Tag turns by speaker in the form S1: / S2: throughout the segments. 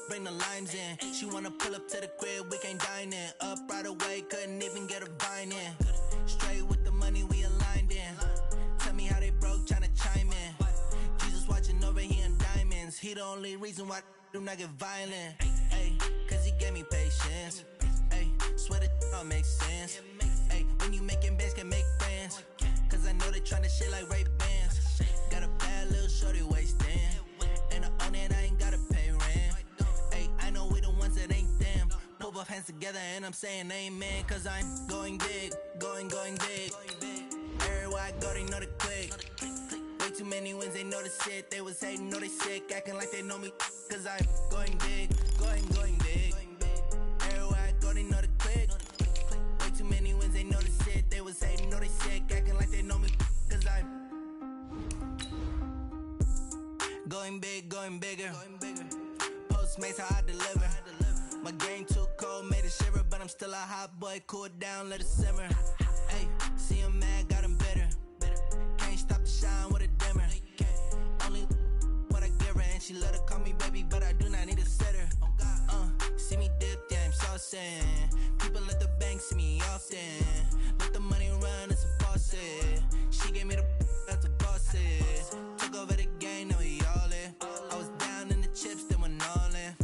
S1: bring the limes in. She wanna pull up to the crib, we can't dine in. Up right away, couldn't even get a vine in. Straight with the money we aligned in. Tell me how they broke, tryna chime in. Jesus watching over here in diamonds. He the only reason why I do not get violent. Ay, cause he gave me patience. Ay, swear that all makes sense. Ay, when you making bands, can make friends. Cause I know they tryna shit like Ray-Bans. Got a bad little shorty wasting. And I own it, I ain't gotta pay rent. Ay, I know we the ones that ain't them. Put both hands together and I'm saying amen. Cause I'm going big, going big. Everywhere I go, they know the click. Way too many wins, they know the shit. They was hating, know they sick, acting like they know me. Cause I'm going big, going big. Everywhere I go, they know the click. Way too many wins, they know the shit. They was hating, know they sick, acting like they know me. Cause I'm going big, going bigger. Postmates, how I deliver. My game too cold, made it shiver. But I'm still a hot boy, cool it down, let it simmer. Hey, see him mad, got him bitter. Can't stop the shine with a dimmer. Only what I give her, and she let her call me baby, but I do not need a sitter. See me dip, yeah, I'm saucing. People at the bank see me often. Let the money run, it's a faucet. She gave me the that's a boss it. Took over the game, now we all in. I was down in the chips, then went all in.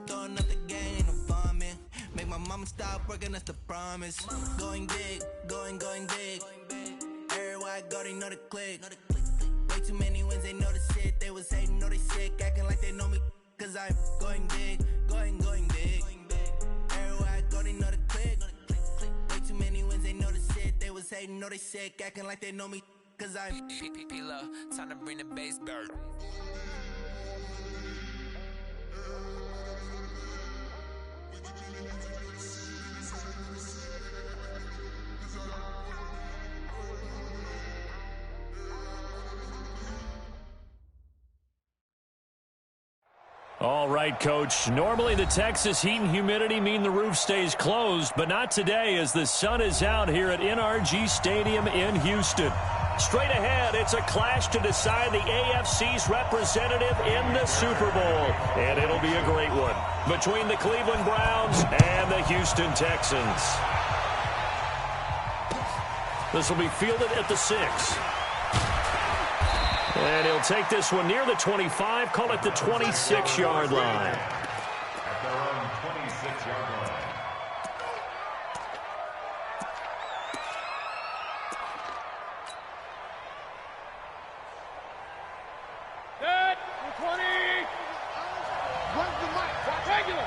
S1: Throwing up the game, ain't no vomit. Make my mama stop working, that's the promise. Going big, going big. Everywhere I go, they know the click. Way too many wins, they know the shit. They was hating, know they sick, acting like they know me. Cause I'm going big, going big. Everywhere I go, they know the click. Way too many wins, they know the shit. They was hating, know they sick, acting like they know me. Cause I'm P-P-P-Lo, time to bring the bass back.
S2: All right, Coach. Normally the Texas heat and humidity mean the roof stays closed, but not today as the sun is out here at NRG Stadium in Houston. Straight ahead, it's a clash to decide the AFC's representative in the Super Bowl, and it'll be a great one between the Cleveland Browns and the Houston Texans. This will be fielded at the 6. And he'll take this one near the 25, call it the 26-yard line.
S3: At their own 26-yard line.
S4: Set, 20. Where's the mic? Regular.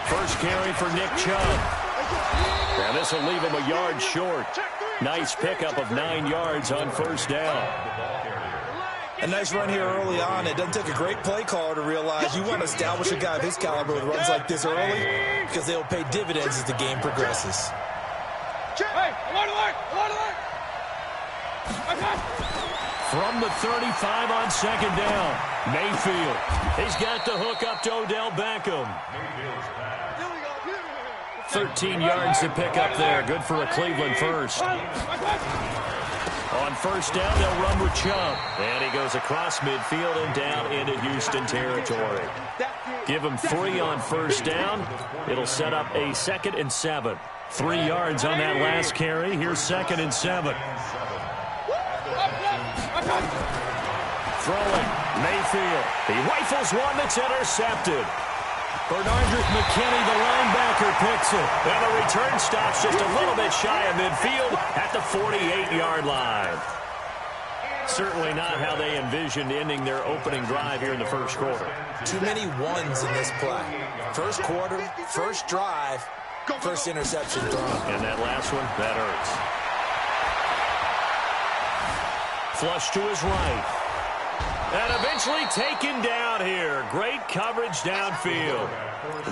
S2: First carry for Nick Chubb. And this will leave him a yard short. Nice pickup of 9 yards on first down.
S5: A nice run here early on. It doesn't take a great play caller to realize you want to establish a guy of his caliber with runs like this early because they'll pay dividends as the game progresses.
S4: Hey, alert!
S2: From the 35 on second down, Mayfield. He's got the hook up to Odell Beckham. 13 yards to pick up there. Good for a Cleveland first. On first down, they'll run with Chubb. And he goes across midfield and down into Houston territory. Give him 3 on first down. It'll set up a 2nd and 7. 3 yards on that last carry. Here's 2nd and 7. Throwing, Mayfield. He rifles one that's intercepted. Bernardus McKinney, the linebacker, picks it. And the return stops just a little bit shy of midfield at the 48-yard line. Certainly not how they envisioned ending their opening drive here in the first quarter.
S5: Too many ones in this play. First quarter, first drive, first interception thrown.
S2: And that last one, that hurts. Flush to his right. And eventually taken down here. Great coverage downfield.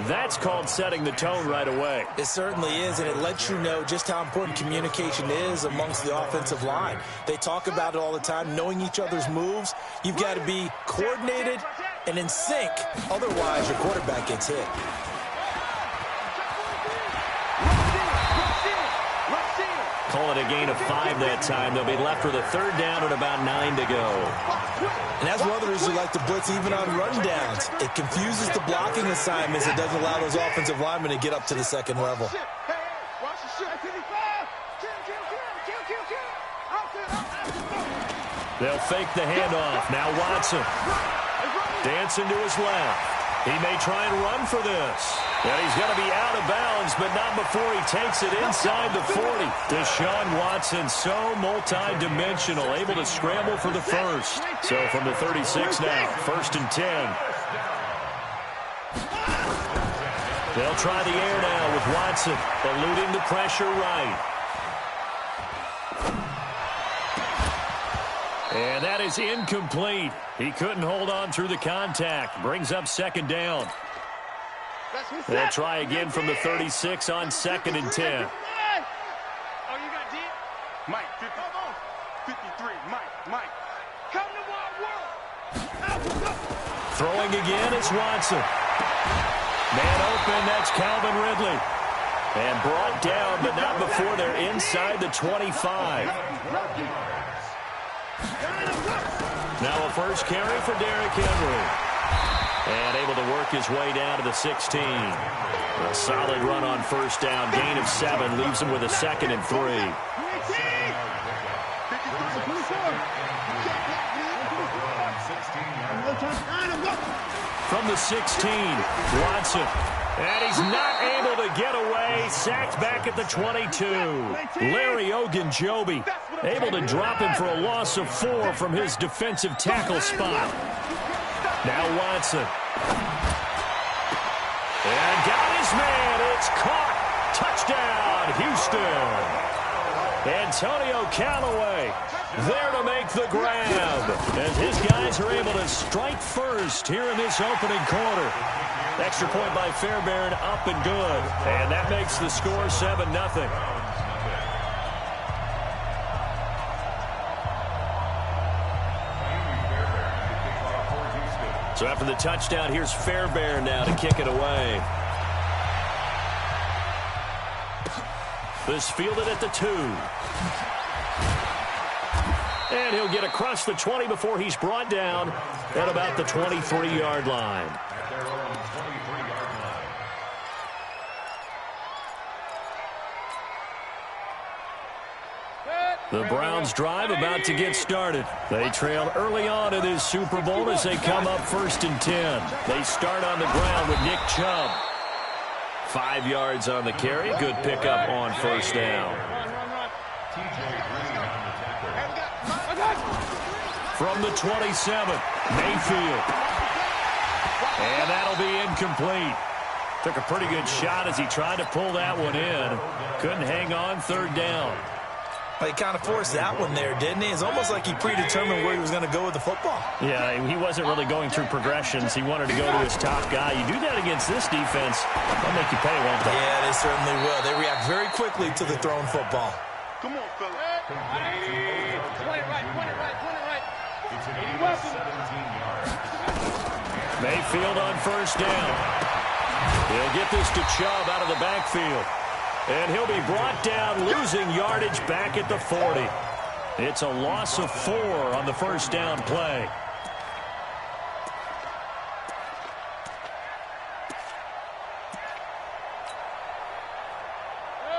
S2: That's called setting the tone right away.
S5: It certainly is, and it lets you know just how important communication is amongst the offensive line. They talk about it all the time, knowing each other's moves. You've got to be coordinated and in sync. Otherwise, your quarterback gets hit.
S2: Call call it a gain of 5 that time. They'll be left with a third down and about 9 to go.
S5: And that's one of the reasons we like to blitz even on run downs. It confuses the blocking assignments. It doesn't allow those offensive linemen to get up to the second level.
S2: They'll fake the handoff. Now Watson. Dancing to his left. He may try and run for this. And he's going to be out of bounds, but not before he takes it inside the 40. Deshaun Watson, so multi-dimensional, able to scramble for the first. So from the 36 now, 1st and 10. They'll try the air now with Watson, eluding the pressure right. And that is incomplete. He couldn't hold on through the contact. Brings up 2nd down. They'll try again from the 36 on 2nd and 10.
S4: Oh, you got deep? Mike, 53, Mike. Come to my world.
S2: Throwing again is Watson. Man open, that's Calvin Ridley. And brought down, but not before they're inside the 25. Now a first carry for Derrick Henry. And able to work his way down to the 16. A solid run on 1st down. Gain of 7 leaves him with a 2nd and 3. From the 16, Watson. And he's not able to get away. Sacked back at the 22. Larry Ogunjobi able to drop him for a loss of 4 from his defensive tackle spot. Now Watson. And got his man. It's caught. Touchdown, Houston. Antonio Callaway there to make the grab. As his guys are able to strike first here in this opening quarter. Extra point by Fairbairn, up and good. And that makes the score 7-0. So after the touchdown, here's Fairbairn now to kick it away. This fielded at the 2. And he'll get across the 20 before he's brought down at about the 23-yard line. The Browns drive about to get started. They trail early on in this Super Bowl as they come up 1st and 10. They start on the ground with Nick Chubb. 5 yards on the carry. Good pickup on 1st down. From the 27, Mayfield. And that'll be incomplete. Took a pretty good shot as he tried to pull that one in. Couldn't hang on 3rd down.
S5: He kind of forced that one there, didn't he? It's almost like he predetermined where he was going to go with the football.
S2: Yeah, he wasn't really going through progressions. He wanted to go to his top guy. You do that against this defense, they'll make you pay, won't they?
S5: Yeah, they certainly will. They react very quickly to the thrown football.
S4: Come on, fella. Point it right.
S3: It's an 17 yards.
S2: Mayfield on 1st down. He'll get this to Chubb out of the backfield. And he'll be brought down, losing yardage back at the 40. It's a loss of 4 on the 1st down play.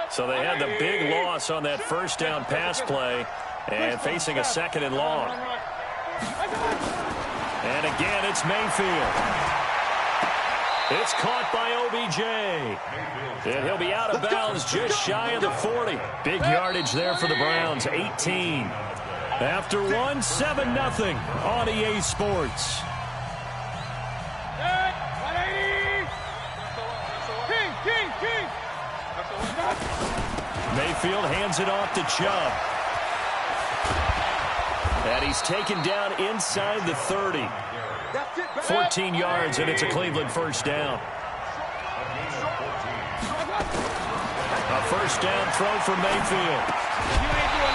S2: So they had the big loss on that 1st down pass play and facing a 2nd and long. And again, it's Mayfield. It's caught by OBJ. And he'll be out of bounds just shy of the 40. Big yardage there for the Browns, 18. After 1, 7-0 on EA Sports. Mayfield hands it off to Chubb. And he's taken down inside the 30. 14 yards, and it's a Cleveland 1st down. A 1st down throw for Mayfield.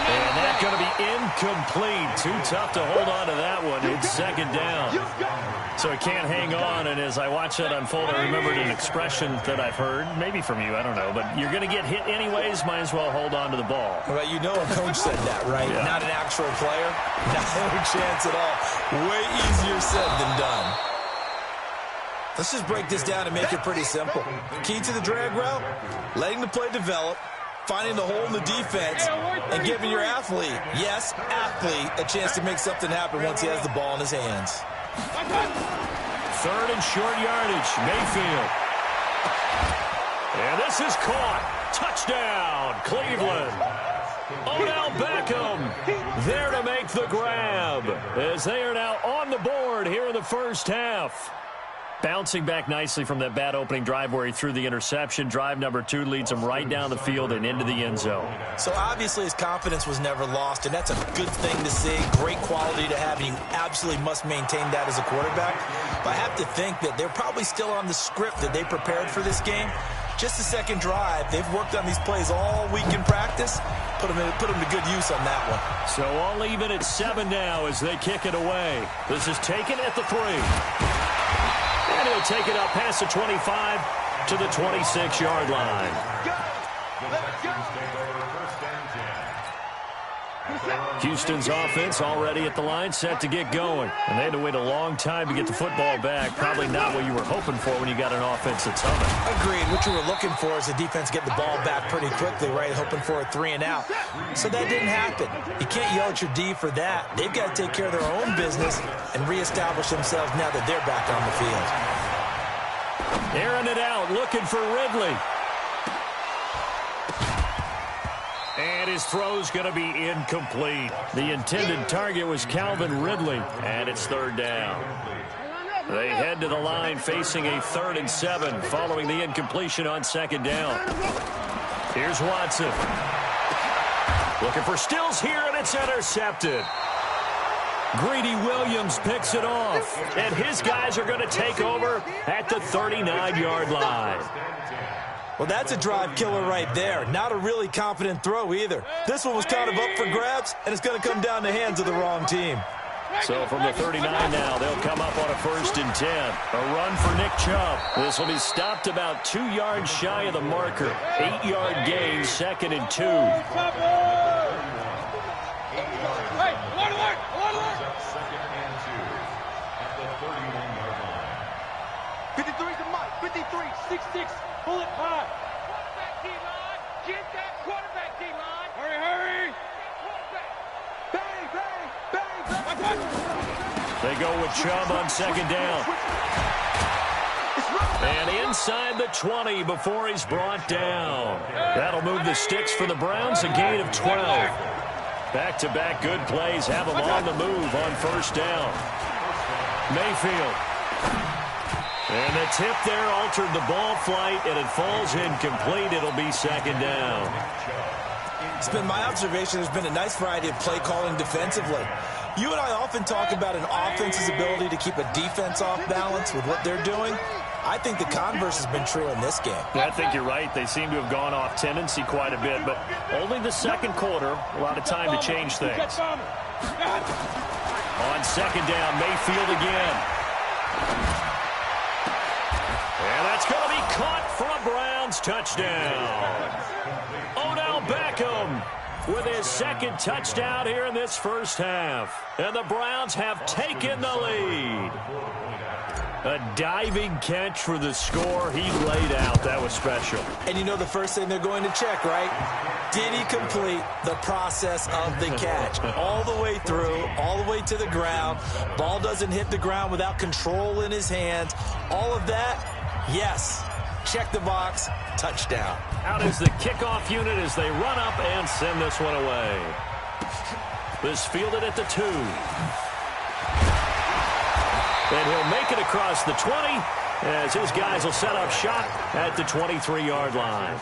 S2: And that's going to be incomplete. Too tough to hold on to that one. It's 2nd down. So he can't hang on, and as I watch that unfold, I remembered an expression that I've heard, maybe from you, I don't know, but you're going to get hit anyways, might as well hold on to the ball.
S5: Well, you know a coach said that, right?
S2: Yeah.
S5: Not an actual player. No chance at all. Way easier said than done. Let's just break this down and make it pretty simple. Key to the drag route, letting the play develop, finding the hole in the defense, and giving your athlete, yes, athlete, a chance to make something happen once he has the ball in his hands.
S2: Third and short yardage, Mayfield. And this is caught. Touchdown, Cleveland. Odell Beckham there to make the grab as they are now on the board here in the first half. Bouncing back nicely from that bad opening drive where he threw the interception. Drive number 2 leads him right down the field and into the end zone.
S5: So obviously his confidence was never lost, and that's a good thing to see. Great quality to have, and you absolutely must maintain that as a quarterback. But I have to think that they're probably still on the script that they prepared for this game. Just the second drive, they've worked on these plays all week in practice. Put them to good use on that one.
S2: So all even at 7 now as they kick it away. This is taken at the 3. And he'll take it up past the 25 to the 26-yard line. Houston's offense already at the line, set to get going. And they had to wait a long time to get the football back. Probably not what you were hoping for when you got an offense that's humming.
S5: Agreed. What you were looking for is the defense get the ball back pretty quickly, right? Hoping for a 3 and out. So that didn't happen. You can't yell at your D for that. They've got to take care of their own business and reestablish themselves now that they're back on the field.
S2: Airing it out, looking for Ridley. And his throw's going to be incomplete. The intended target was Calvin Ridley, and it's 3rd down. They head to the line facing a 3rd and 7 following the incompletion on 2nd down. Here's Watson. Looking for Stills here, and it's intercepted. Greedy Williams picks it off, and his guys are going to take over at the 39-yard line.
S5: Well, that's a drive killer right there. Not a really confident throw either. This one was kind of up for grabs, and it's going to come down the hands of the wrong team.
S2: So from the 39 now, they'll come up on a 1st and 10. A run for Nick Chubb. This will be stopped about 2 yards shy of the marker. 8-yard gain, 2nd and 2.
S4: Hey, alert!
S3: 2nd and 2 at the 31-yard line.
S4: 53 to Mike. 53, 6'6", bullet high. Quarterback D-line. Get that quarterback D-line. Hurry. Bang, bang, bang, bang.
S2: They go with Chubb on 2nd down. And inside the 20 before he's brought down. That'll move the sticks for the Browns, a gain of 12. Back-to-back good plays have them on the move on 1st down. Mayfield. And the tip there altered the ball flight, and it falls incomplete. It'll be 2nd down.
S5: It's been my observation there's been a nice variety of play calling defensively. You and I often talk about an offense's ability to keep a defense off balance with what they're doing. I think the converse has been true in this game.
S2: I think you're right. They seem to have gone off tendency quite a bit, but only the 2nd quarter, a lot of time to change things. On 2nd down, Mayfield again. And that's going to be caught for a Browns touchdown. Odell Beckham with his 2nd touchdown here in this 1st half. And the Browns have taken the lead. A diving catch for the score. He laid out. That was special.
S5: And you know the first thing they're going to check, right? Did he complete the process of the catch? All the way through, all the way to the ground. Ball doesn't hit the ground without control in his hands. All of that, yes. Check the box. Touchdown.
S2: Out is the kickoff unit as they run up and send this one away. This fielded at the 2. And he'll make it across the 20 as his guys will set up shop at the 23-yard line.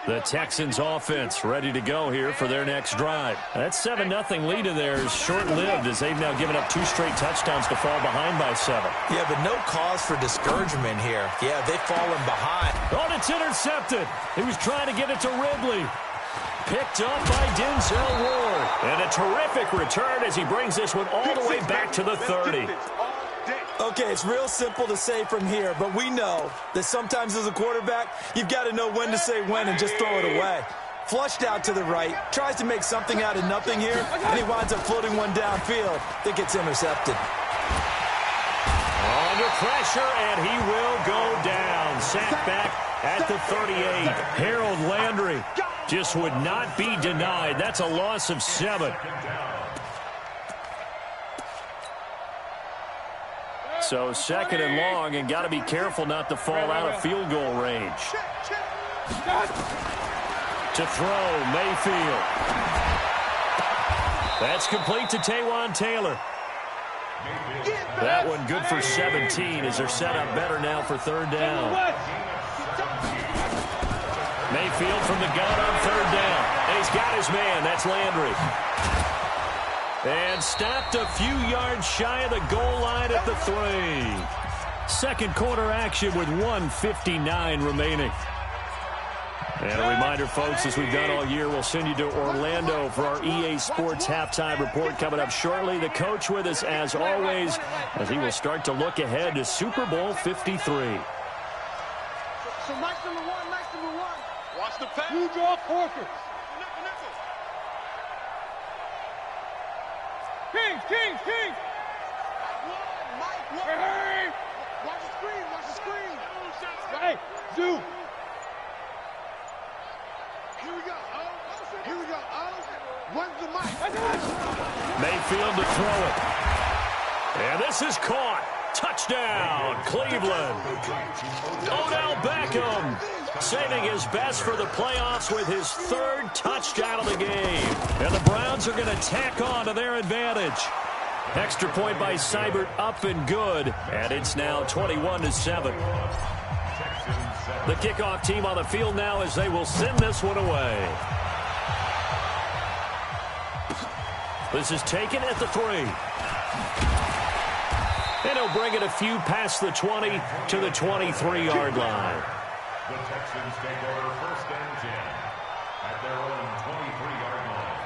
S2: The Texans offense ready to go here for their next drive. That 7-0 lead of theirs short-lived as they've now given up 2 straight touchdowns to fall behind by 7.
S5: Yeah, but no cause for discouragement here. Yeah, they've fallen behind.
S2: Oh, it's intercepted. He was trying to get it to Ridley. picked up by Denzel Ward. And a terrific return as he brings this one all the way back to the 30.
S5: Okay, it's real simple to say from here, but we know that sometimes as a quarterback, you've got to know when to say when and just throw it away. Flushed out to the right, tries to make something out of nothing here, and he winds up floating one downfield that gets intercepted.
S2: Under pressure, and he will go down. Sacked back at the 38. Harold Landry just would not be denied. That's a loss of 7. So 2nd and long, and got to be careful not to fall out of field goal range. To throw, Mayfield. That's complete to Taywan Taylor. That one good for 17 as they're set up better now for 3rd down. Mayfield from the gun on 3rd down. And he's got his man. That's Landry. And stopped a few yards shy of the goal line at the 3. 2nd quarter action with 1:59 remaining. And a reminder, folks, as we've done all year, we'll send you to Orlando for our EA Sports halftime report coming up shortly. The coach with us, as always, as he will start to look ahead to Super Bowl 53.
S4: So nice number one. Watch the pass. Huge off Porker. King. Mike. Hey. Watch the screen. Hey, Zoo. Here we go. Runs the mic.
S2: Mayfield to throw it. And this is caught. Touchdown, Cleveland. Odell Beckham saving his best for the playoffs with his 3rd touchdown of the game. And the Browns are going to tack on to their advantage. Extra point by Seibert, up and good. And it's now 21-7. The kickoff team on the field now as they will send this one away. This is taken at the 3. And he'll bring it a few past the 20 to the 23-yard line.
S3: The Texans take over 1st and 10 at their own 23-yard line.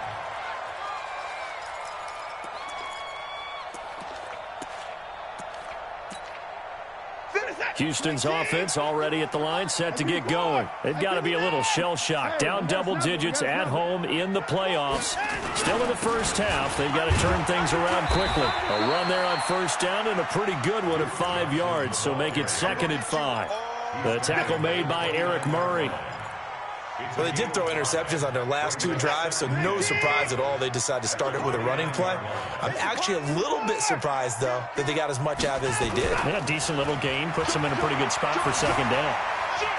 S2: Houston's offense already at the line, set to get going. They've got to be a little shell-shocked. Down double digits at home in the playoffs. Still in the first half. They've got to turn things around quickly. A run there on 1st down and a pretty good one of 5 yards, so make it 2nd and 5. The tackle made by Eric Murray.
S5: Well, they did throw interceptions on their last 2 drives, so no surprise at all they decided to start it with a running play. I'm actually a little bit surprised, though, that they got as much out as they did.
S2: Yeah, decent little gain. Puts them in a pretty good spot for 2nd down.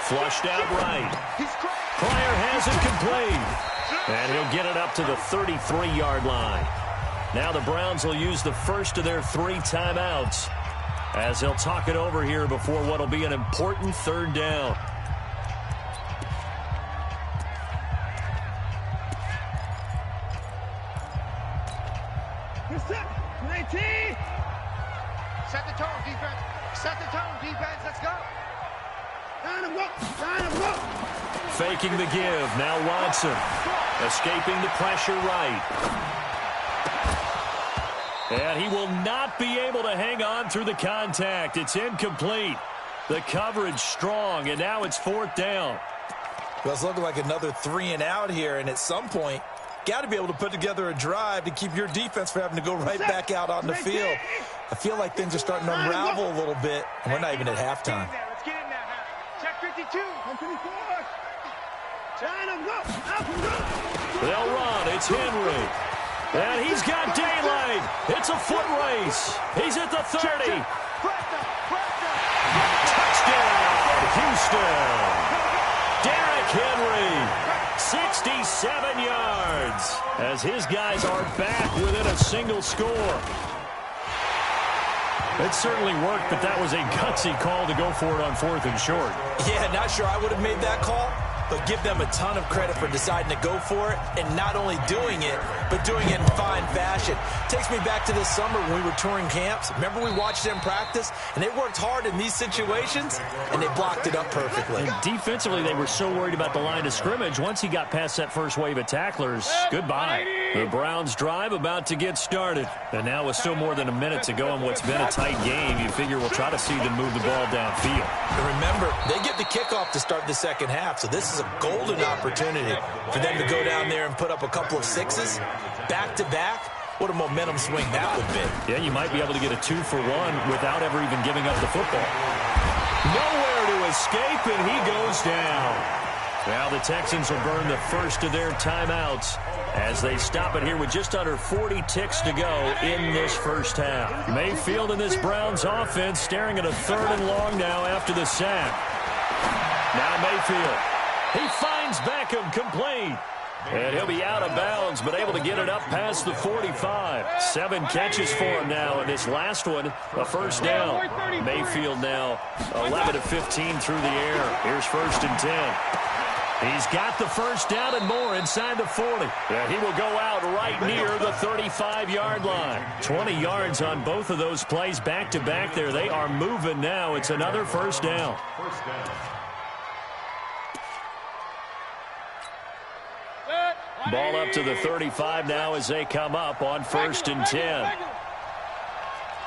S2: Flushed out right. Pryor has it complete. And he'll get it up to the 33-yard line. Now the Browns will use the first of their 3 timeouts as they'll talk it over here before what will be an important 3rd down.
S4: Set the tone, defense. Let's go. Line him up.
S2: Faking the give. Now Watson. Escaping the pressure right. And he will not be able to hang on through the contact. It's incomplete. The coverage strong, and now it's 4th down.
S5: Well, it's looking like another 3 and out here, and at some point, got to be able to put together a drive to keep your defense from having to go right back out on the field. I feel like things are starting to unravel a little bit, and we're not even at halftime.
S4: Let's get in there. Check 52. 54.
S2: They'll run. It's Henry. And he's got daylight. It's a foot race. He's at the 30. Touchdown, Houston. Derrick Henry, 67 yards, as his guys are back within a single score. It certainly worked, but that was a gutsy call to go for it on 4th and short.
S5: Yeah, not sure I would have made that call. but give them a ton of credit for deciding to go for it and not only doing it, but doing it in fine fashion. Takes me back to this summer when we were touring camps. Remember we watched them practice, and they worked hard in these situations, and they blocked it up perfectly.
S2: And defensively, they were so worried about the line of scrimmage. Once he got past that first wave of tacklers, goodbye. The Browns drive about to get started. And now with still more than a minute to go in what's been a tight game, you figure we'll try to see them move the ball downfield.
S5: And remember, they get the kickoff to start the second half, so this is a golden opportunity for them to go down there and put up a couple of sixes back-to-back. What a momentum swing that would be.
S2: Yeah, you might be able to get a 2-for-1 without ever even giving up the football. Nowhere to escape, and he goes down. Now the Texans will burn the first of their timeouts as they stop it here with just under 40 ticks to go in this first half. Mayfield and this Browns offense staring at a 3rd and long now after the sack. Now Mayfield. He finds Beckham complete. And he'll be out of bounds, but able to get it up past the 45. 7 catches for him now, and this last one, a first down. Mayfield now 11 of 15 through the air. Here's 1st and 10. He's got the first down and more inside the 40. Yeah, he will go out right near the 35-yard line. 20 yards on both of those plays back-to-back there. They are moving now. It's another first down. Ball up to the 35 now as they come up on 1st and 10.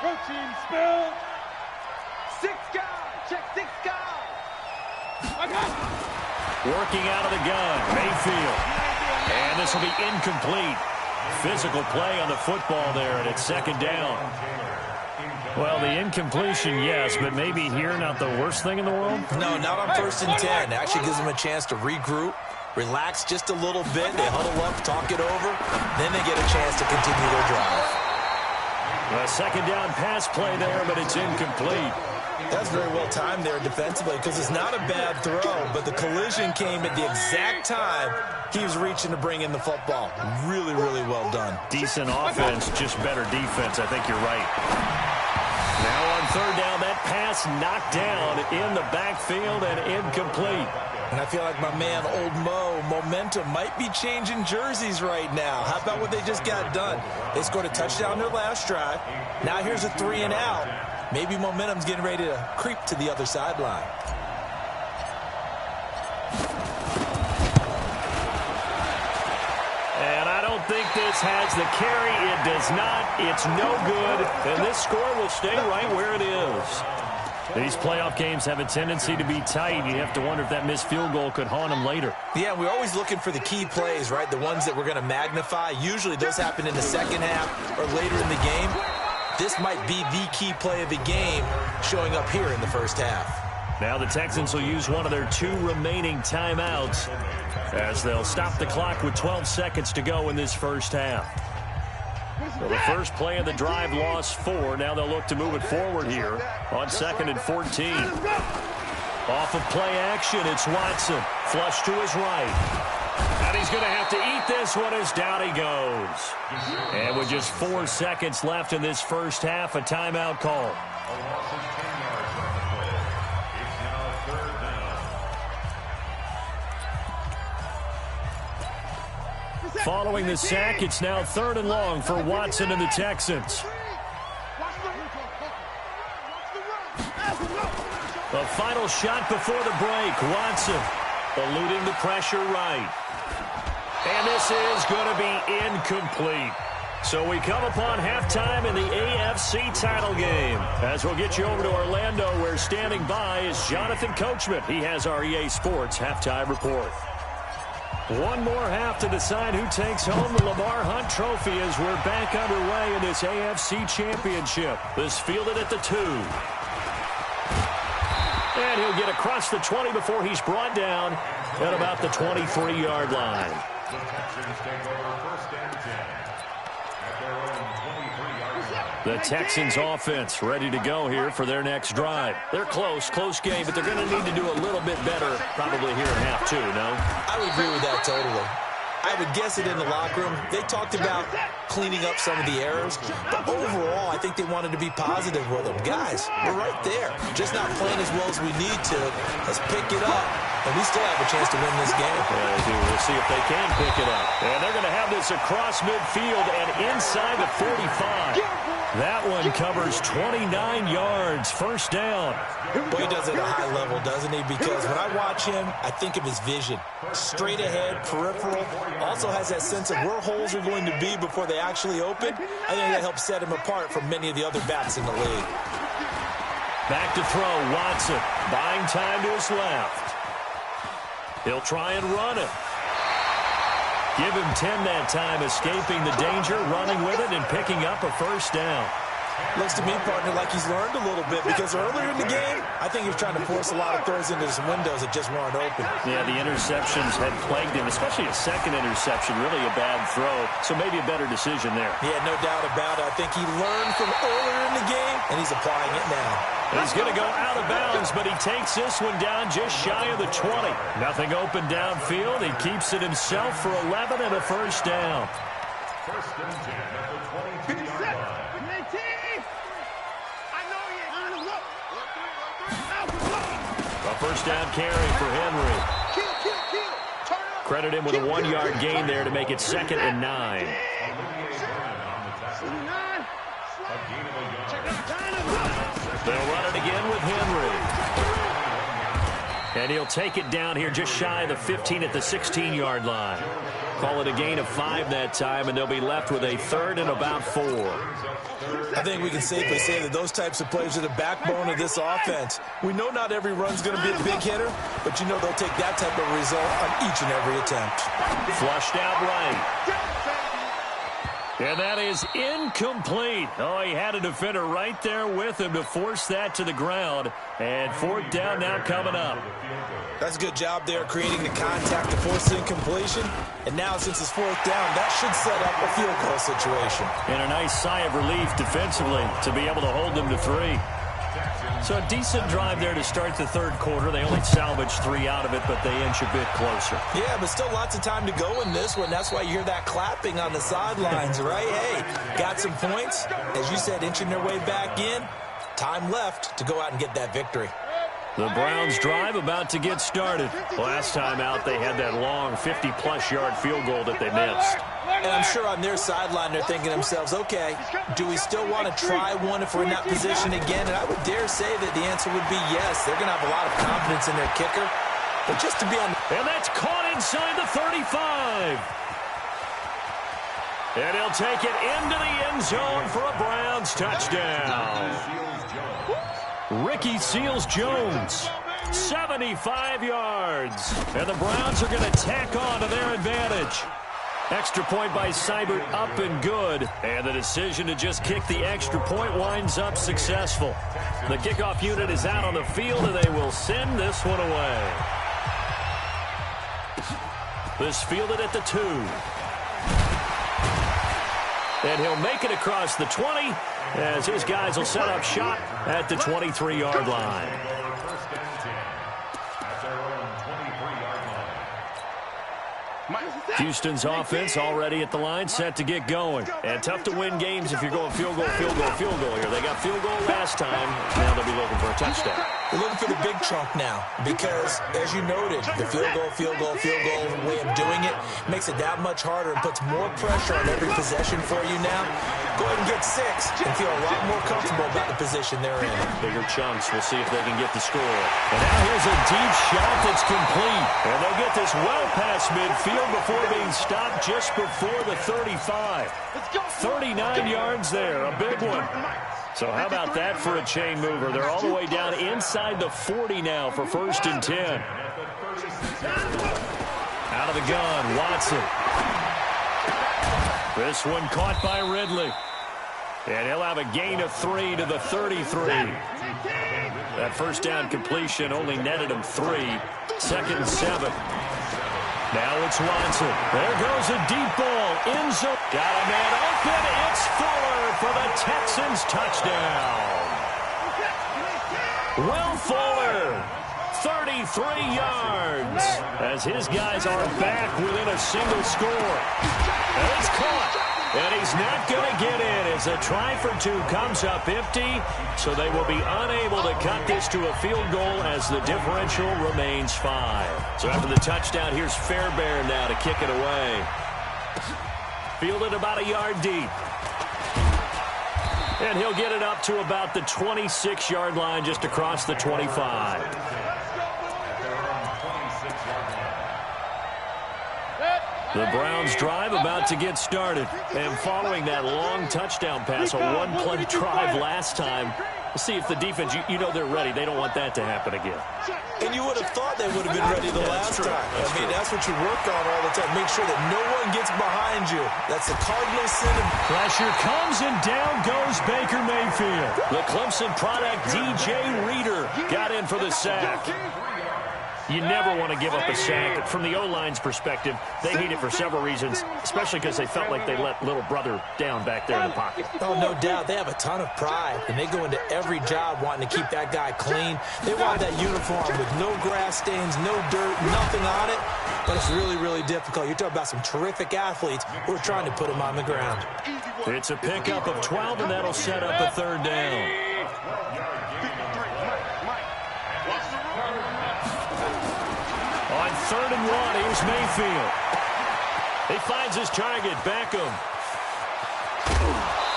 S4: Routine spill. 6 guys. Check 6 guys.
S2: Working out of the gun, Mayfield. And this will be incomplete. Physical play on the football there, and it's 2nd down. Well, the incompletion, yes, but maybe here not the worst thing in the world?
S5: No, not on 1st and 10. It actually gives them a chance to regroup, relax just a little bit. They huddle up, talk it over. Then they get a chance to continue their drive.
S2: A 2nd down pass play there, but it's incomplete.
S5: That's very well timed there defensively because it's not a bad throw, but the collision came at the exact time he was reaching to bring in the football. Really, really well done.
S2: Decent offense, just better defense. I think you're right. Now on 3rd down, that pass knocked down in the backfield and incomplete.
S5: And I feel like my man, Old Mo, momentum might be changing jerseys right now. How about what they just got done? They scored a touchdown their last drive. Now here's a 3 and out. Maybe momentum's getting ready to creep to the other sideline.
S2: And I don't think this has the carry. It does not. It's no good. And this score will stay right where it is. These playoff games have a tendency to be tight. You have to wonder if that missed field goal could haunt them later.
S5: Yeah, we're always looking for the key plays, right? The ones that we're going to magnify. Usually those happen in the second half or later in the game. This might be the key play of the game showing up here in the first half.
S2: Now the Texans will use one of their 2 remaining timeouts as they'll stop the clock with 12 seconds to go in this first half. So the first play of the drive lost 4. Now they'll look to move it forward here on 2nd and 14. Off of play action, it's Watson. Flush to his right. And he's going to have to eat this one as down he goes. And with just 4 seconds left in this first half, a timeout call. Following the sack, it's now 3rd and long for Watson and the Texans. The final shot before the break. Watson eluding the pressure right. And this is going to be incomplete. So we come upon halftime in the AFC title game. As we'll get you over to Orlando, where standing by is Jonathan Coachman. He has our EA Sports halftime report. One more half to decide who takes home the Lamar Hunt Trophy as we're back underway in this AFC Championship. This fielded at the 2. And he'll get across the 20 before he's brought down at about the 23-yard line.
S3: The Texans take over 1st and 10 at their own 23-yard line.
S2: The Texans offense ready to go here for their next drive. They're close game, but they're going to need to do a little bit better probably here in half 2, no?
S5: I would agree with that totally. I would guess it in the locker room. They talked about cleaning up some of the errors, but overall, I think they wanted to be positive with them. Guys, we're right there. Just not playing as well as we need to. Let's pick it up and we still have a chance to win this game.
S2: Yeah, they do. We'll see if they can pick it up. And they're going to have this across midfield and inside the 45. That one covers 29 yards. First down.
S5: Boy, he does it at a high level, doesn't he? Because when I watch him, I think of his vision. Straight ahead, peripheral. Also has that sense of where holes are going to be before they actually open. I think that helps set him apart from many of the other backs in the league.
S2: Back to throw, Watson. Buying time to his left. He'll try and run it. Give him 10 that time, escaping the danger, running with it, and picking up a first down.
S5: Looks to me, partner, like he's learned a little bit, because earlier in the game, I think he was trying to force a lot of throws into some windows that just weren't open.
S2: Yeah, the interceptions had plagued him, especially a second interception, really a bad throw, so maybe a better decision there.
S5: Yeah, no doubt about it. I think he learned from earlier in the game, and he's applying it now.
S2: He's going to go out of bounds, but he takes this one down just shy of the 20. Nothing open downfield. He keeps it himself for 11 and a first down.
S3: First and 10 at the 22-yard line.
S2: A first down carry for Henry. Credit him with a 1-yard gain there to make it 2nd and 9. They'll run it again with Henry. And he'll take it down here just shy of the 15 at the 16-yard line. Call it a gain of 5 that time, and they'll be left with a 3rd and about 4.
S5: I think we can safely say that those types of plays are the backbone of this offense. We know not every run's going to be a big hitter, but you know they'll take that type of result on each and every attempt.
S2: Flushed out right. And that is incomplete. Oh, he had a defender right there with him to force that to the ground. And 4th down now coming up.
S5: That's a good job there, creating the contact to force the incompletion. And now, since it's 4th down, that should set up a field goal situation.
S2: And a nice sigh of relief defensively to be able to hold them to 3. So a decent drive there to start the 3rd quarter. They only salvaged 3 out of it, but they inch a bit closer.
S5: Yeah, but still lots of time to go in this one. That's why you hear that clapping on the sidelines, right? Hey, got some points. As you said, inching their way back in. Time left to go out and get that victory.
S2: The Browns drive about to get started. Last time out, they had that long 50-plus yard field goal that they missed.
S5: And I'm sure on their sideline they're thinking to themselves, okay, do we still want to try one if we're in that position again? And I would dare say that the answer would be yes. They're going to have a lot of confidence in their kicker. But just to be on...
S2: And that's caught inside the 35. And he'll take it into the end zone for a Browns touchdown. Ricky Seals-Jones, 75 yards. And the Browns are going to tack on to their advantage. Extra point by Seibert up and good. And the decision to just kick the extra point winds up successful. The kickoff unit is out on the field, and they will send this one away. This fielded at the 2. And he'll make it across the 20 as his guys will set up shop at the 23-yard line. Houston's offense already at the line, set to get going. And tough to win games if you're going field goal, field goal, field goal here. They got field goal last time. Now they'll be looking for a touchdown.
S5: They're looking for the big chunk now because, as you noted, the field goal way of doing it makes it that much harder and puts more pressure on every possession for you now. Go ahead and get 6 and feel a lot more comfortable about the position they're in.
S2: Bigger chunks. We'll see if they can get the score. And now here's a deep shot that's complete. And they'll get this well past midfield before being stopped just before the 35. 39 yards there. A big one. So how about that for a chain mover? They're all the way down inside the 40 now for 1st and 10. Out of the gun, Watson. This one caught by Ridley. And he'll have a gain of 3 to the 33. That first down completion only netted him 3. 2nd and 7. Now it's Watson. There goes a deep ball. End zone. Got a man open. It's Fuller for the Texans touchdown. Will Fuller, 33 yards, as his guys are back within a single score. And it's caught. And he's not going to get in as a try for two comes up empty, so they will be unable to cut this to a field goal as the differential remains 5. So after the touchdown, here's Fairbairn now to kick it away. Fielded about a yard deep. And he'll get it up to about the 26-yard line just across the 25. The Browns drive about to get started. And following that long touchdown pass, a one-play drive last time, we'll see if the defense, you know they're ready. They don't want that to happen again.
S5: And you would have thought they would have been ready the last time. That's what you work on all the time. Make sure that no one gets behind you. That's the cardinal sin.
S2: Pressure comes, and down goes Baker Mayfield. The Clemson product, DJ Reader, got in for the sack. You never want to give up a sack. From the O-line's perspective, they hate it for several reasons, especially because they felt like they let little brother down back there in the pocket.
S5: Oh, no doubt. They have a ton of pride, and they go into every job wanting to keep that guy clean. They want that uniform with no grass stains, no dirt, nothing on it. But it's really, really difficult. You're talking about some terrific athletes who are trying to put him on the ground.
S2: It's a pickup of 12, and that'll set up a third down. On 3rd and 1, here's Mayfield. He finds his target, Beckham.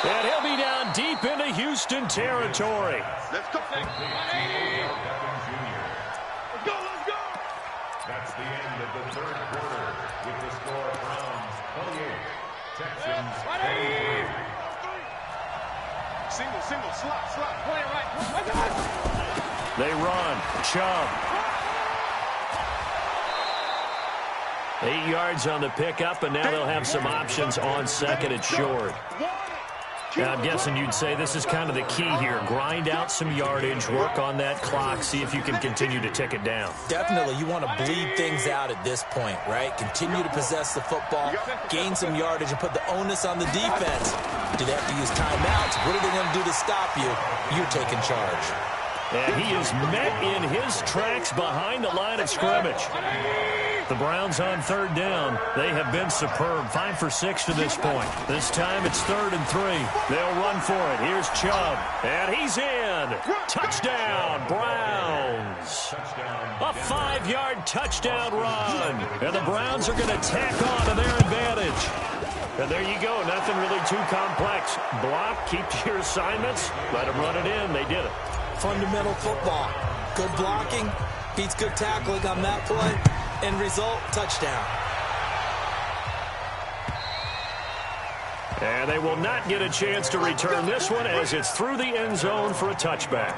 S2: And he'll be down deep into Houston territory.
S4: Let's go.
S3: Let's go. That's the end of the third quarter with the score Browns 28, Texans 23.
S4: Single, slot, play it right.
S2: They run. Chubb. 8 yards on the pickup, and now they'll have some options on 2nd and short. Now, I'm guessing you'd say this is kind of the key here. Grind out some yardage, work on that clock, see if you can continue to tick it down.
S5: Definitely, you want to bleed things out at this point, right? Continue to possess the football, gain some yardage, and put the onus on the defense. Do they have to use timeouts? What are they going to do to stop you? You're taking charge.
S2: And he is met in his tracks behind the line of scrimmage. The Browns on 3rd down. They have been superb. 5 for 6 to this point. This time it's 3rd and 3. They'll run for it. Here's Chubb. And he's in. Touchdown, Browns. A 5-yard touchdown run. And the Browns are going to tack on to their advantage. And there you go. Nothing really too complex. Block, keep your assignments. Let them run it in. They did it.
S5: Fundamental football. Good blocking, beats good tackling on that play. End result, touchdown.
S2: And they will not get a chance to return this one as it's through the end zone for a touchback.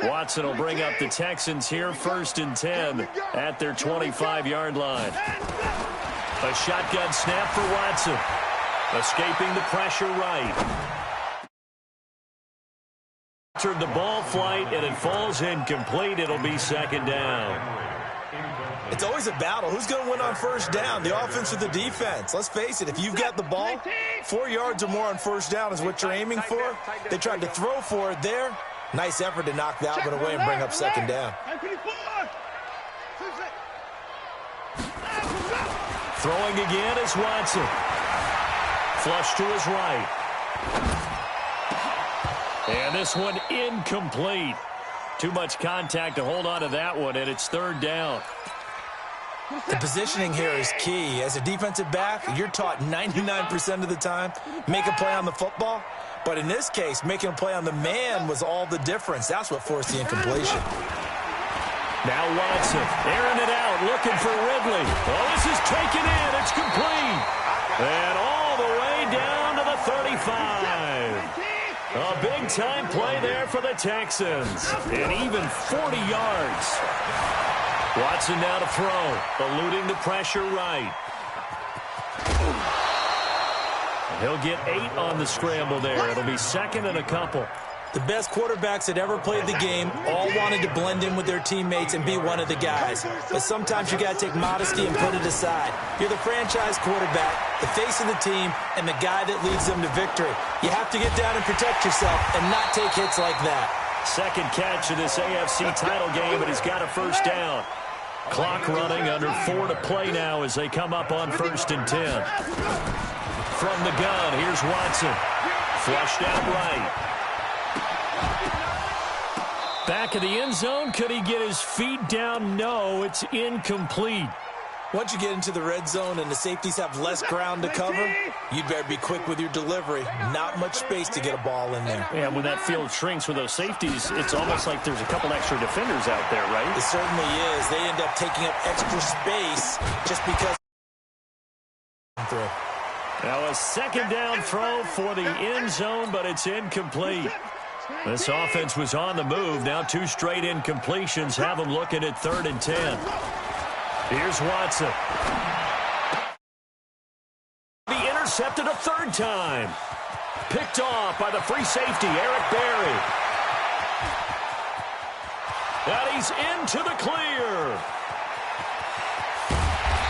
S2: Watson will bring up the Texans here, 1st and 10 at their 25-yard line. A shotgun snap for Watson. Escaping the pressure right. The ball flight, and it falls incomplete. It'll be 2nd down.
S5: It's always a battle. Who's going to win on 1st down, the offense or the defense? Let's face it, if you've got the ball, 4 yards or more on 1st down is what you're aiming for. They tried to throw for it there. Nice effort to knock that one away and bring up 2nd down.
S2: Throwing again is Watson. Flush to his right. And this one incomplete. Too much contact to hold on to that one, and it's 3rd down.
S5: The positioning here is key. As a defensive back, you're taught 99% of the time, make a play on the football. But in this case, making a play on the man was all the difference. That's what forced the incompletion.
S2: Now Watson, airing it out, looking for Ridley. Oh, this is taken in. It's complete. And all the way down to the 35. A big-time play there for the Texans. And even 40 yards. Watson now to throw, eluding the pressure right. He'll get 8 on the scramble there. It'll be 2nd and a couple.
S5: The best quarterbacks that ever played the game all wanted to blend in with their teammates and be one of the guys. But sometimes you got to take modesty and put it aside. You're the franchise quarterback, the face of the team, and the guy that leads them to victory. You have to get down and protect yourself and not take hits like that.
S2: 2nd catch of this AFC title game, but he's got a 1st down. Clock running, under 4 to play now as they come up on 1st and 10. from the gun. Here's Watson. Flushed out right. Back of the end zone. Could he get his feet down? No, it's incomplete.
S5: Once you get into the red zone and the safeties have less ground to cover, you'd better be quick with your delivery. Not much space to get a ball in there.
S2: Yeah, when that field shrinks with those safeties, it's almost like there's a couple extra defenders out there, right?
S5: It certainly is. They end up taking up extra space just because.
S2: Now a second down throw for the end zone, but it's incomplete. This offense was on the move. Now 2 straight incompletions have them looking at 3rd and 10. Here's Watson. He intercepted a 3rd time. Picked off by the free safety, Eric Berry. And he's into the clear.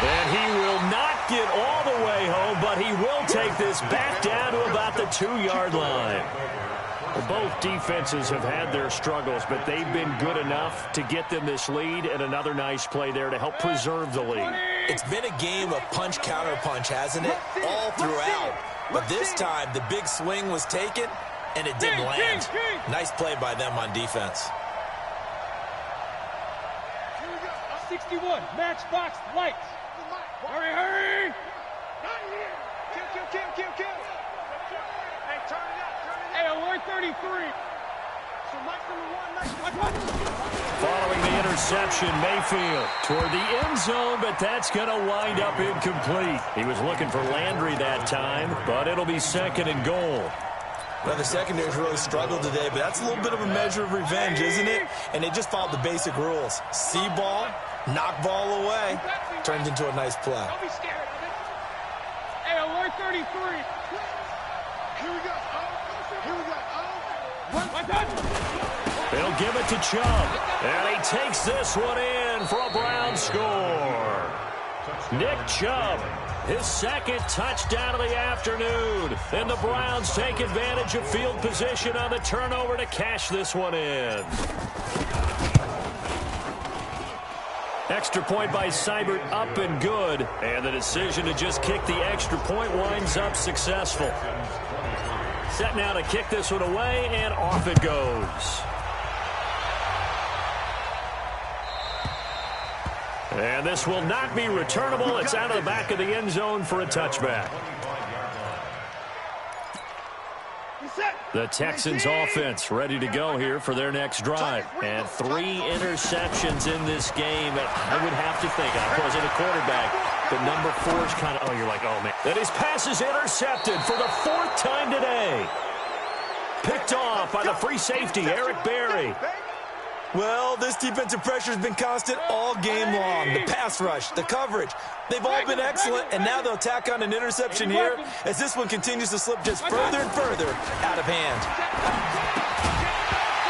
S2: And he will not get all the way home, but he will take this back down to about the 2-yard line. Well, both defenses have had their struggles, but they've been good enough to get them this lead, and another nice play there to help preserve the lead.
S5: It's been a game of punch-counter-punch, hasn't it? All throughout. But this time, the big swing was taken, and it didn't land. Nice play by them on defense.
S4: 61, matchbox lights. Hurry, hurry! Kill. Hey, turn it up. Hey, alert 33. So Mike number 1,
S2: Following the interception, Mayfield toward the end zone, but that's going to wind up incomplete. He was looking for Landry that time, but it'll be 2nd and goal.
S5: Well, the secondary's really struggled today, but that's a little bit of a measure of revenge, isn't it? And they just followed the basic rules. See ball, knock ball away, turns into a nice play.
S4: Don't be scared of it. Hey, alert 33. Here we go.
S2: They'll give it to Chubb, and he takes this one in for a Brown score. Nick Chubb, his 2nd touchdown of the afternoon, and the Browns take advantage of field position on the turnover to cash this one in. Extra point by Seibert, up and good, and the decision to just kick the extra point winds up successful. Set now to kick this one away, and off it goes. And this will not be returnable. It's out of the back of the end zone for a touchback. The Texans offense ready to go here for their next drive. And 3 interceptions in this game. I would have to think, of course, in a quarterback, but number 4 is kind of, you're like, oh, man. And his pass is intercepted for the 4th time today. Picked off by the free safety, Eric Berry.
S5: Well, this defensive pressure has been constant all game long. The pass rush, the coverage, they've all been excellent, and now they'll tack on an interception here as this one continues to slip just further and further out of hand.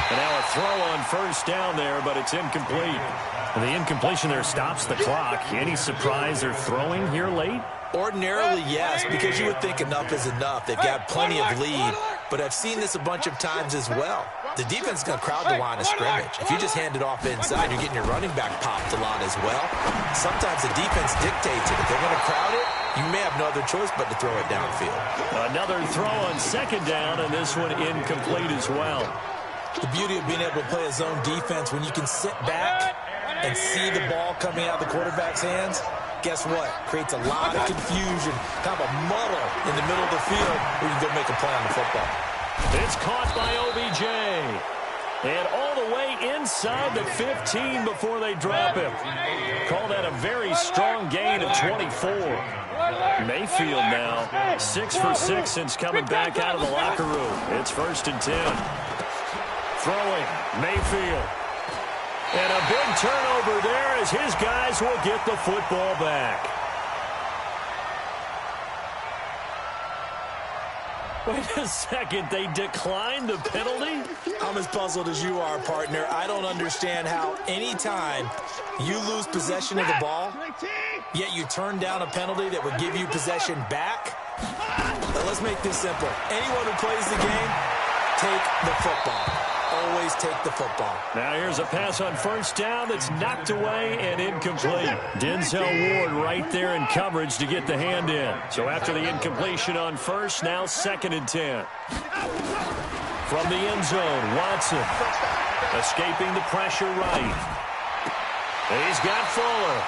S2: And now a throw on 1st down there, but it's incomplete. And the incompletion there stops the clock. Any surprise they're throwing here late?
S5: Ordinarily, yes, because you would think enough is enough. They've got plenty of lead, but I've seen this a bunch of times as well. The defense is going to crowd the line of scrimmage. If you just hand it off inside, you're getting your running back popped a lot as well. Sometimes the defense dictates it. If they're going to crowd it, you may have no other choice but to throw it downfield.
S2: Another throw on 2nd down, and this one incomplete as well.
S5: The beauty of being able to play a zone defense when you can sit back and see the ball coming out of the quarterback's hands, guess what? Creates a lot of confusion, kind of a muddle in the middle of the field where you can go make a play on the football.
S2: It's caught by OBJ. And all the way inside the 15 before they drop him. Call that a very strong gain of 24. Mayfield now 6 for 6 since coming back out of the locker room. It's 1st and 10. Throwing, Mayfield. And a big turnover there as his guys will get the football back. Wait a second, they declined the penalty?
S5: I'm as puzzled as you are, partner. I don't understand how any time you lose possession of the ball, yet you turn down a penalty that would give you possession back. But let's make this simple. Anyone who plays the game, take the football. always take the football.
S2: Now here's a pass on first down that's knocked away and incomplete. Denzel Ward right there in coverage to get the hand in. So after the incompletion on first, now 2nd and 10. From the end zone, Watson escaping the pressure right. He's got Fuller.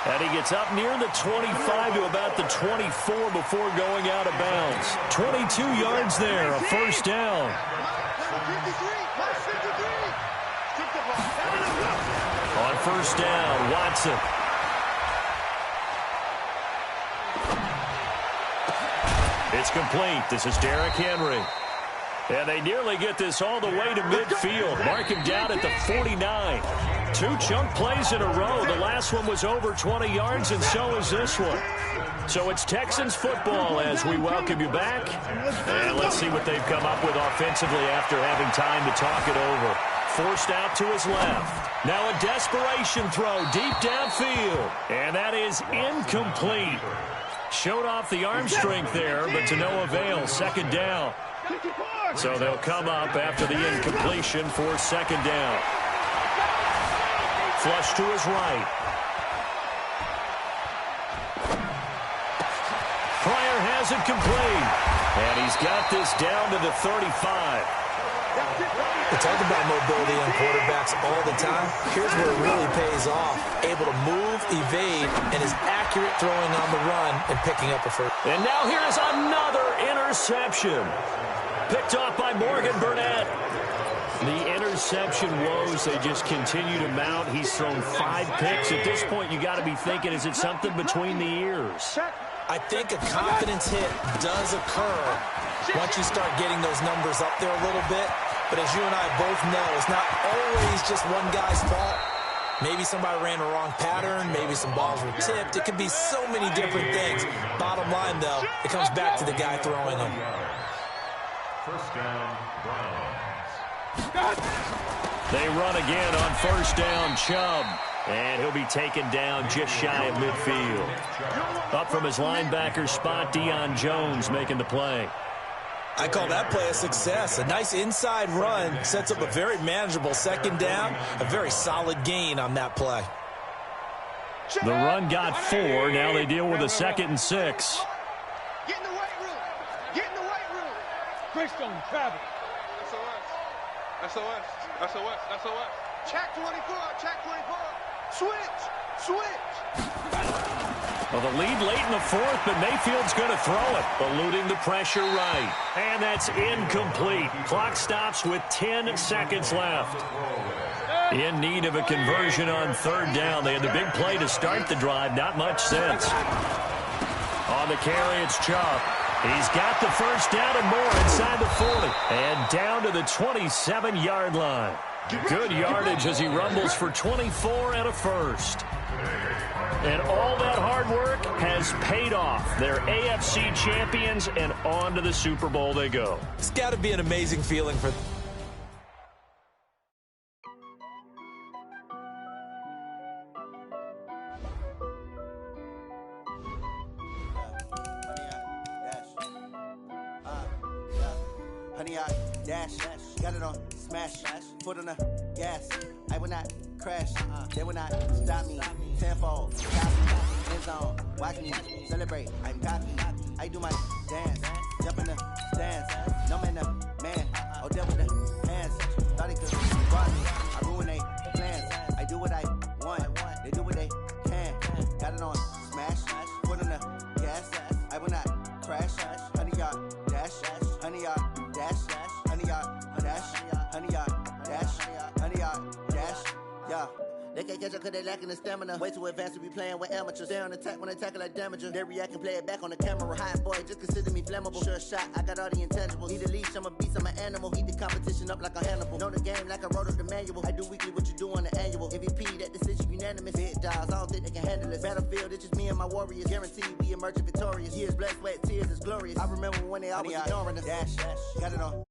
S2: And he gets up near the 25 to about the 24 before going out of bounds. 22 yards there, a first down. On first down, Watson. It's complete. This is Derrick Henry. And they nearly get this all the way to midfield. Mark him down at the 49. 2 chunk plays in a row. The last one was over 20 yards, and so is this one. So it's Texans football as we welcome you back. And let's see what they've come up with offensively after having time to talk it over. Forced out to his left. Now a desperation throw deep downfield. And that is incomplete. Showed off the arm strength there, but to no avail. 2nd down. So they'll come up after the incompletion for 2nd down. Flush to his right. Pryor has it complete. And he's got this down to the 35.
S5: We talk about mobility on quarterbacks all the time. Here's where it really pays off. Able to move, evade, and is accurate throwing on the run and picking up a first.
S2: And now here's another interception. Picked off by Morgan Burnett. The interception woes, they just continue to mount. He's thrown 5 picks. At this point, you got to be thinking, is it something between the ears?
S5: I think a confidence hit does occur once you start getting those numbers up there a little bit. But as you and I both know, it's not always just one guy's fault. Maybe somebody ran a wrong pattern. Maybe some balls were tipped. It could be so many different things. Bottom line, though, it comes back to the guy throwing them.
S3: First down, Browns.
S2: They run again on first down, Chubb. And he'll be taken down just shy of midfield. Up from his linebacker spot, Deion Jones making the play.
S5: I call that play a success. A nice inside run sets up a very manageable 2nd down. A very solid gain on that play.
S2: The run got 4. Now they deal with a 2nd and 6.
S4: Get in the weight room. Get in the weight room. Greystone, travel. SOS. Check 24. Check 24. Switch.
S2: Well, the lead late in the 4th, but Mayfield's going to throw it. Eluding the pressure right. And that's incomplete. Clock stops with 10 seconds left. In need of a conversion on 3rd down. They had the big play to start the drive. Not much sense. On the carry, it's Chubb. He's got the first down and more inside the 40. And down to the 27-yard line. Good yardage as he rumbles for 24 and a first. And all that hard work has paid off. They're AFC champions, and on to the Super Bowl they go.
S5: It's got to be an amazing feeling for them.
S1: Honey, I dash, got it on smash, foot on the gas. I will not crash, they will not stop me. Tenfold, copy, end zone, watch me celebrate. I'm cocky, I do my dance, jump in the stands. No man, man, oh, deal with the hands. Thought he could rock me, I ruin they plans. I do what I want, they do what they can. Got it on smash, foot on the gas. I will not crash, honey, y'all dash, honey, y'all. Honey, yeah. They can't catch up cause they lacking the stamina. Way too advanced to be playing with amateurs. Stay on attack when they tackle like damager. They react and play it back on the camera. Hot boy, just consider me flammable. Sure shot, I got all the intangibles. Need a leash, I'm a beast, I'm an animal. Heat the competition up like a Hannibal. Know the game like I wrote up the manual. I do weekly what you do on the annual. MVP, that decision unanimous. Big dogs, I don't think they can handle it. Battlefield, it's just me and my warriors. Guaranteed we emerge victorious. Years, blood, sweat, tears, it's glorious. I remember when they always ignoring us. Dash, got it on.